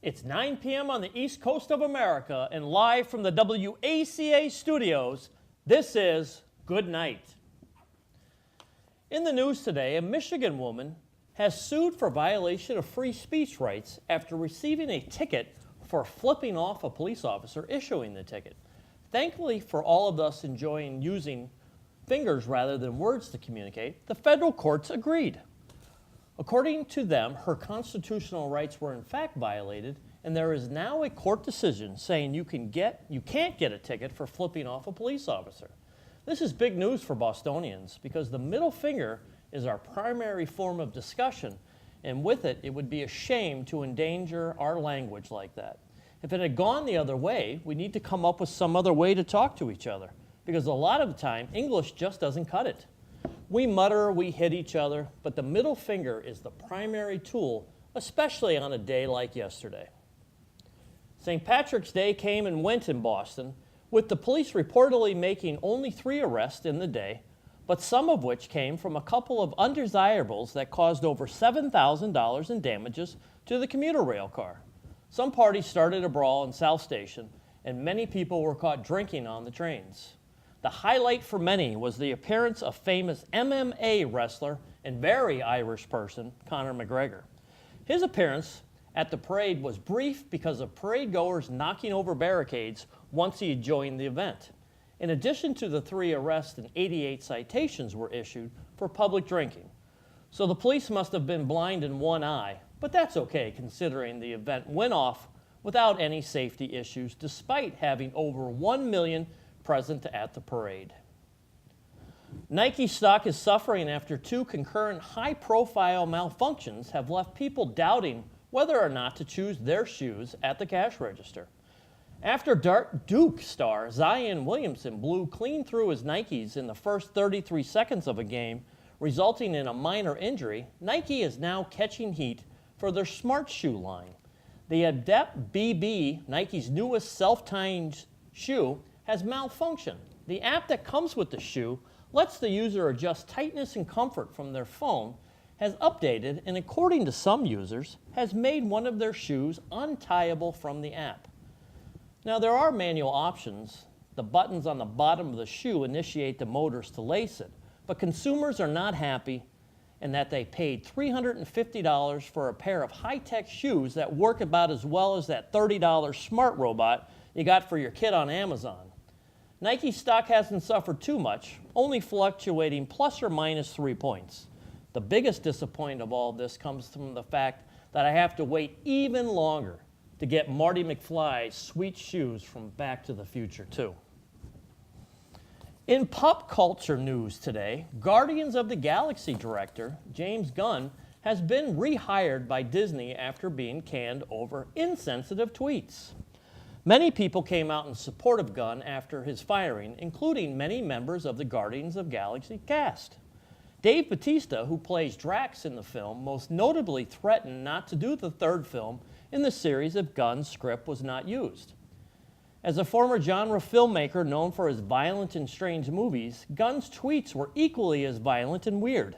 It's 9 p.m. on the East Coast of America, and live from the WACA studios, this is Good Night. In the news today, a Michigan woman has sued for violation of free speech rights after receiving a ticket for flipping off a police officer issuing the ticket. Thankfully for all of us enjoying using fingers rather than words to communicate, the federal courts agreed. According to them, her constitutional rights were in fact violated, and there is now a court decision saying you can't get a ticket for flipping off a police officer. This is big news for Bostonians because the middle finger is our primary form of discussion, and with it, it would be a shame to endanger our language like that. If it had gone the other way, we need to come up with some other way to talk to each other, because a lot of the time, English just doesn't cut it. We mutter, we hit each other, but the middle finger is the primary tool, especially on a day like yesterday. St. Patrick's Day came and went in Boston, with the police reportedly making only 3 arrests in the day, but some of which came from a couple of undesirables that caused over $7,000 in damages to the commuter rail car. Some parties started a brawl in South Station, and many people were caught drinking on the trains. The highlight for many was the appearance of famous MMA wrestler and very Irish person, Conor McGregor. His appearance at the parade was brief because of parade goers knocking over barricades once he had joined the event. In addition to the 3 arrests and 88 citations were issued for public drinking. So the police must have been blind in one eye, but that's okay considering the event went off without any safety issues despite having over 1 million present at the parade. Nike stock is suffering after 2 concurrent high-profile malfunctions have left people doubting whether or not to choose their shoes at the cash register. After Duke star Zion Williamson blew clean through his Nikes in the first 33 seconds of a game, resulting in a minor injury, Nike is now catching heat for their smart shoe line. The Adept BB, Nike's newest self-tying shoe, has malfunctioned. The app that comes with the shoe lets the user adjust tightness and comfort from their phone, has updated, and according to some users, has made one of their shoes untieable from the app. Now there are manual options. The buttons on the bottom of the shoe initiate the motors to lace it, but consumers are not happy in that they paid $350 for a pair of high-tech shoes that work about as well as that $30 smart robot you got for your kid on Amazon. Nike stock hasn't suffered too much, only fluctuating plus or minus 3 points. The biggest disappointment of all this comes from the fact that I have to wait even longer to get Marty McFly's sweet shoes from Back to the Future 2. In pop culture news today, Guardians of the Galaxy director James Gunn has been rehired by Disney after being canned over insensitive tweets. Many people came out in support of Gunn after his firing, including many members of the Guardians of the Galaxy cast. Dave Bautista, who plays Drax in the film, most notably threatened not to do the 3rd film in the series if Gunn's script was not used. As a former genre filmmaker known for his violent and strange movies, Gunn's tweets were equally as violent and weird,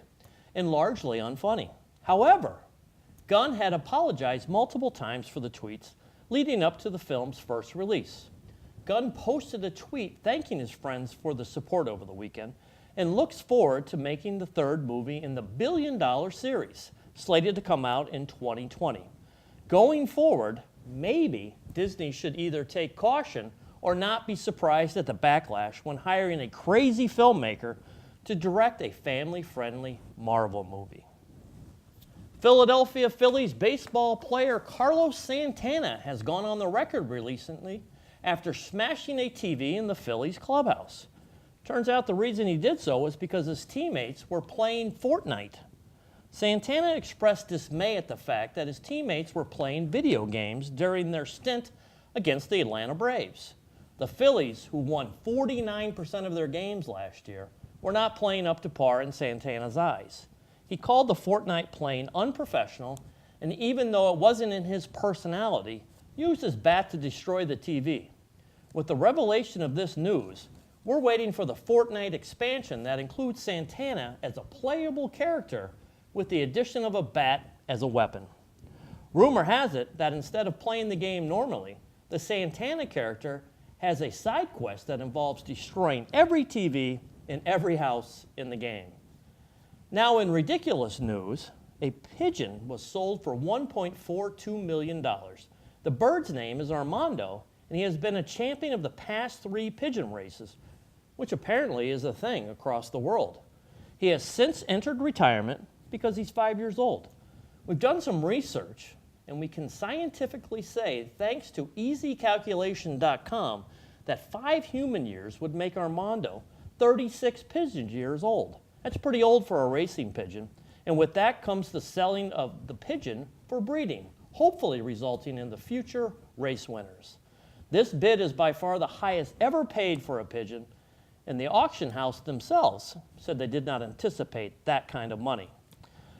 and largely unfunny. However, Gunn had apologized multiple times for the tweets leading up to the film's first release. Gunn posted a tweet thanking his friends for the support over the weekend and looks forward to making the 3rd movie in the billion-dollar series, slated to come out in 2020. Going forward, maybe Disney should either take caution or not be surprised at the backlash when hiring a crazy filmmaker to direct a family-friendly Marvel movie. Philadelphia Phillies baseball player Carlos Santana has gone on the record recently after smashing a TV in the Phillies clubhouse. Turns out the reason he did so was because his teammates were playing Fortnite. Santana expressed dismay at the fact that his teammates were playing video games during their stint against the Atlanta Braves. The Phillies, who won 49% of their games last year, were not playing up to par in Santana's eyes. He called the Fortnite playing unprofessional, and even though it wasn't in his personality, used his bat to destroy the TV. With the revelation of this news, we're waiting for the Fortnite expansion that includes Santana as a playable character with the addition of a bat as a weapon. Rumor has it that instead of playing the game normally, the Santana character has a side quest that involves destroying every TV in every house in the game. Now, in ridiculous news, a pigeon was sold for $1.42 million. The bird's name is Armando, and he has been a champion of the past 3 pigeon races, which apparently is a thing across the world. He has since entered retirement because he's 5 years old. We've done some research, and we can scientifically say, thanks to easycalculation.com, that 5 human years would make Armando 36 pigeon years old. That's pretty old for a racing pigeon. And with that comes the selling of the pigeon for breeding, hopefully resulting in the future race winners. This bid is by far the highest ever paid for a pigeon, and the auction house themselves said they did not anticipate that kind of money.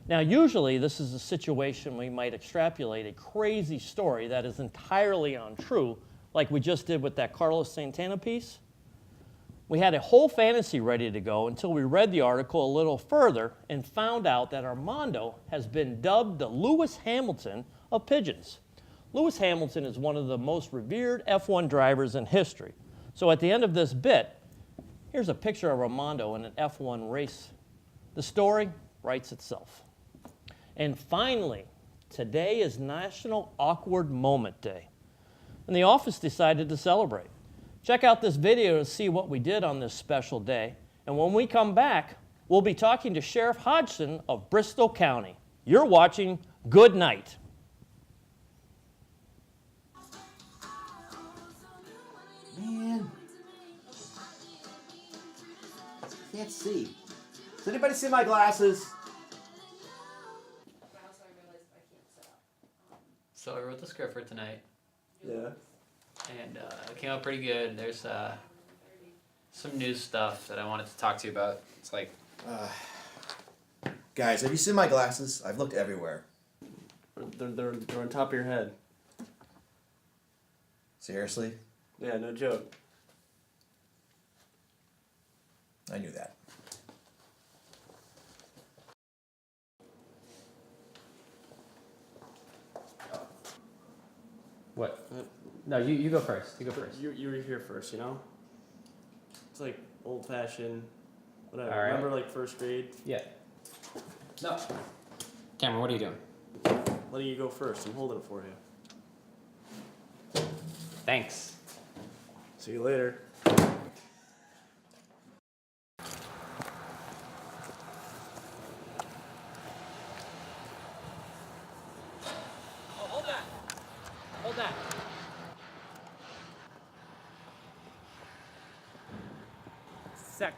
Now, usually this is a situation we might extrapolate a crazy story that is entirely untrue, like we just did with that Carlos Santana piece. We had a whole fantasy ready to go until we read the article a little further and found out that Armando has been dubbed the Lewis Hamilton of pigeons. Lewis Hamilton is one of the most revered F1 drivers in history. So at the end of this bit, here's a picture of Armando in an F1 race. The story writes itself. And finally, today is National Awkward Moment Day, and the office decided to celebrate. Check out this video to see what we did on this special day, and when we come back, we'll be talking to Sheriff Hodgson of Bristol County. You're watching Good Night. Man, can't see. Does anybody see my glasses? So I wrote the script for tonight, Yeah. and it came out pretty good. There's some news stuff that I wanted to talk to you about. It's like, Guys, have you seen my glasses? I've looked everywhere. They're on top of your head. Seriously? Yeah, no joke. I knew that. what? No, you go first. You go first. You were here first, you know? It's like old fashioned, whatever. All right. Remember like first grade? Yeah. No. Cameron, what are you doing? Letting you go first. I'm holding it for you. Thanks. See you later. Oh, hold that. Hold that. Sec.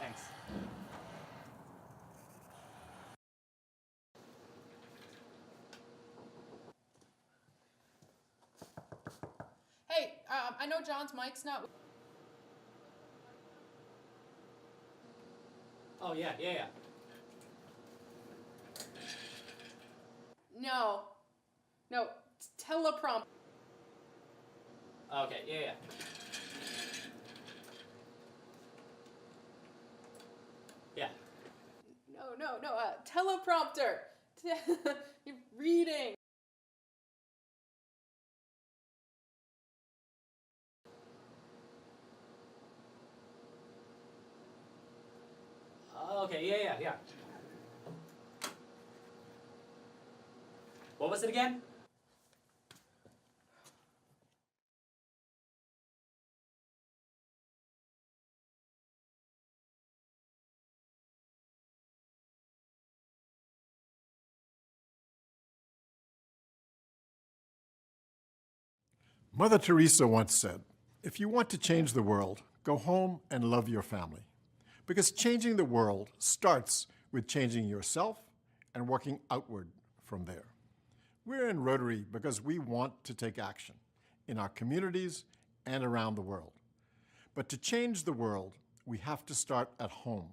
Thanks. Hey, I know John's mic's not. Oh yeah. No. No, teleprompt. Okay, yeah. Yeah. No, teleprompter. You're reading. Okay, yeah. What was it again? Mother Teresa once said, if you want to change the world, go home and love your family. Because changing the world starts with changing yourself and working outward from there. We're in Rotary because we want to take action in our communities and around the world. But to change the world, we have to start at home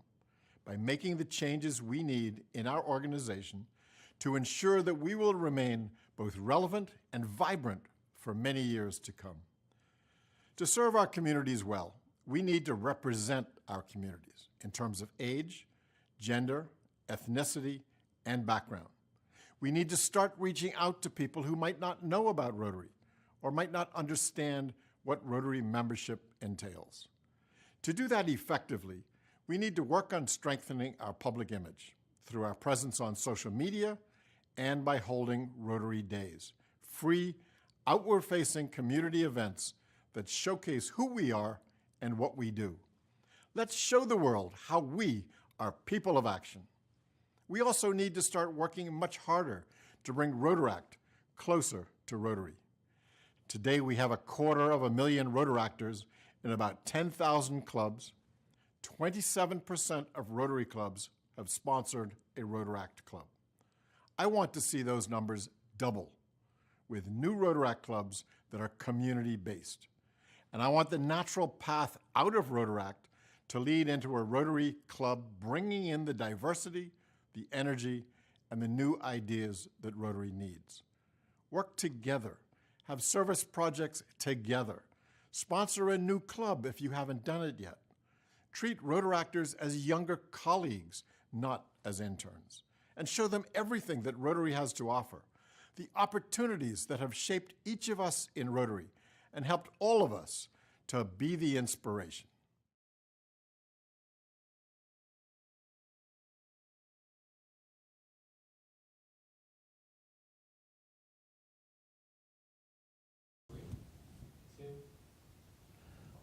by making the changes we need in our organization to ensure that we will remain both relevant and vibrant for many years to come. To serve our communities well, We need to represent our communities in terms of age, gender, ethnicity, and background. We need to start reaching out to people who might not know about Rotary or might not understand what Rotary membership entails. To do that effectively, we need to work on strengthening our public image through our presence on social media and by holding Rotary Days, free, outward-facing community events that showcase who we are and what we do. Let's show the world how we are people of action. We also need to start working much harder to bring Rotaract closer to Rotary. Today we have 250,000 Rotaractors in about 10,000 clubs. 27% of Rotary clubs have sponsored a Rotaract club. I want to see those numbers double with new Rotaract clubs that are community-based. And I want the natural path out of Rotaract to lead into a Rotary club bringing in the diversity, the energy, and the new ideas that Rotary needs. Work together. Have service projects together. Sponsor a new club if you haven't done it yet. Treat Rotaractors as younger colleagues, not as interns. And show them everything that Rotary has to offer. The opportunities that have shaped each of us in Rotary and helped all of us to be the inspiration.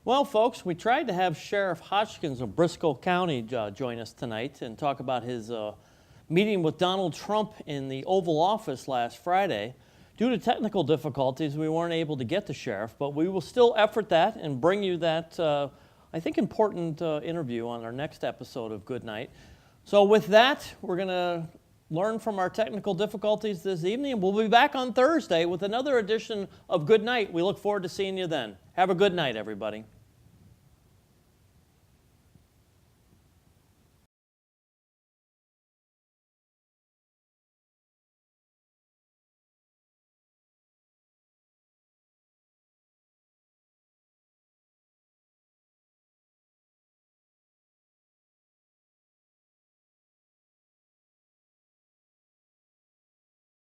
Well, folks, we tried to have Sheriff Hodgkins of Briscoe County join us tonight and talk about his meeting with Donald Trump in the Oval Office last Friday. Due to technical difficulties, we weren't able to get the sheriff, but we will still effort that and bring you that, I think, important interview on our next episode of Good Night. So with that, we're going to learn from our technical difficulties this evening, and we'll be back on Thursday with another edition of Good Night. We look forward to seeing you then. Have a good night, everybody.